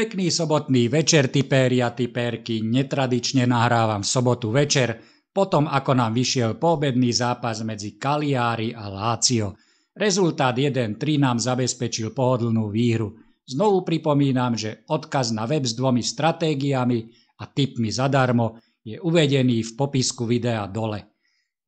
Pekný sobotný večer, tipéri a tipérky. Netradične nahrávam v sobotu večer, potom ako nám vyšiel poobedný zápas medzi Cagliari a Lazio. Rezultát 1-3 nám zabezpečil pohodlnú výhru. Znovu pripomínam, že odkaz na web s 2 stratégiami a tipmi zadarmo je uvedený v popisku videa dole.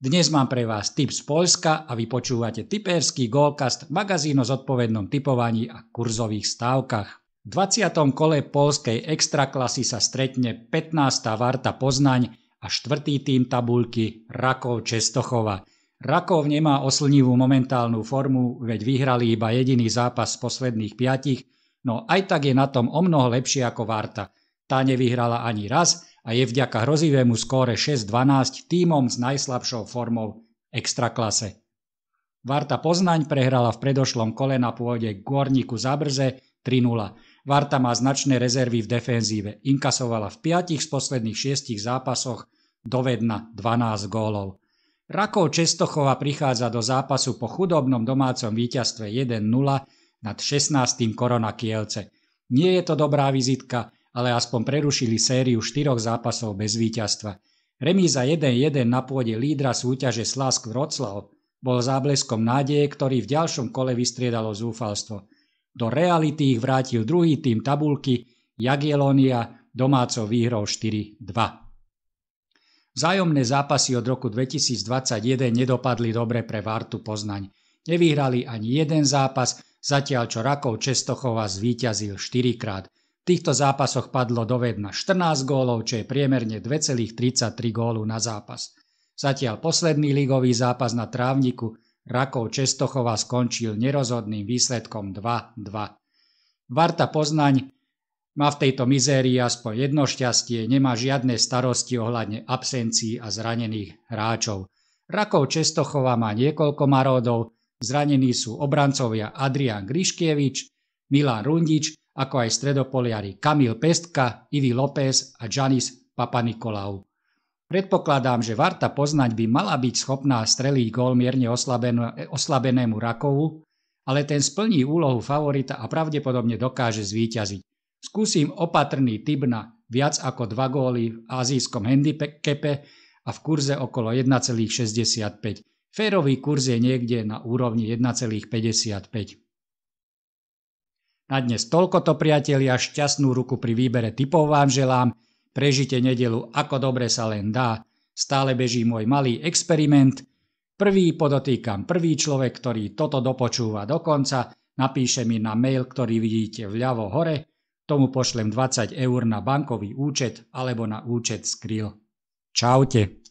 Dnes mám pre vás tip z Poľska a vy počúvate tipérsky Goalcast, magazín o zodpovednom tipovaní a kurzových stávkach. V 20. kole poľskej extraklasy sa stretne 15. Varta Poznaň a 4. tím tabuľky Rakov Čestochova. Rakov nemá oslnivú momentálnu formu, veď vyhrali iba jediný zápas z posledných 5, no aj tak je na tom omnoho lepšie ako Varta. Tá nevyhrala ani raz a je vďaka hrozivému skóre 6-12 tímom s najslabšou formou v extraklase. Varta Poznaň prehrala v predošlom kole na pôde Górniku Zabrze 3-0. Varta má značné rezervy v defenzíve. Inkasovala v 5 z posledných 6 zápasoch dovedna 12 gólov. Rakov Čestochova prichádza do zápasu po chudobnom domácom víťazstve 1-0 nad 16. Korona Kielce. Nie je to dobrá vizitka, ale aspoň prerušili sériu 4 zápasov bez víťazstva. Remíza 1-1 na pôde lídra súťaže Slask Wroclaw bol zábleskom nádeje, ktorý v ďalšom kole vystriedalo zúfalstvo. Do reality ich vrátil druhý tím tabuľky Jagiellonia domácou výhrou 4-2. Vzájomné zápasy od roku 2021 nedopadli dobre pre Vartu Poznaň. Nevyhrali ani jeden zápas, zatiaľ čo Rakov Čestochova zvíťazil 4-krát. V týchto zápasoch padlo dovedna 14 gólov, čo je priemerne 2,33 gólu na zápas. Zatiaľ posledný ligový zápas na trávniku Rakov Čestochova skončil nerozhodným výsledkom 2-2. Varta Poznaň má v tejto mizérii aspoň jedno šťastie, nemá žiadne starosti ohľadne absencií a zranených hráčov. Rakov Čestochova má niekoľko maródov, zranení sú obrancovia Adrian Griškievič, Milan Rundič, ako aj stredopoliari Kamil Pestka, Ivi López a Giannis Papanikolaou. Predpokladám, že Varta Poznaň by mala byť schopná streliť gól mierne oslabenému Rakovu, ale ten splní úlohu favorita a pravdepodobne dokáže zvíťaziť. Skúsim opatrný tip na viac ako 2 góly v azijskom handicape a v kurze okolo 1,65. Férový kurz je niekde na úrovni 1,55. Na dnes toľkoto, priatelia, šťastnú ruku pri výbere tipov vám želám. Prežite nedeľu ako dobre sa len dá. Stále beží môj malý experiment. Podotýkam prvý človek, ktorý toto dopočúva do konca, napíše mi na mail, ktorý vidíte vľavo hore, tomu pošlem 20 € na bankový účet alebo na účet Skrill. Čaute.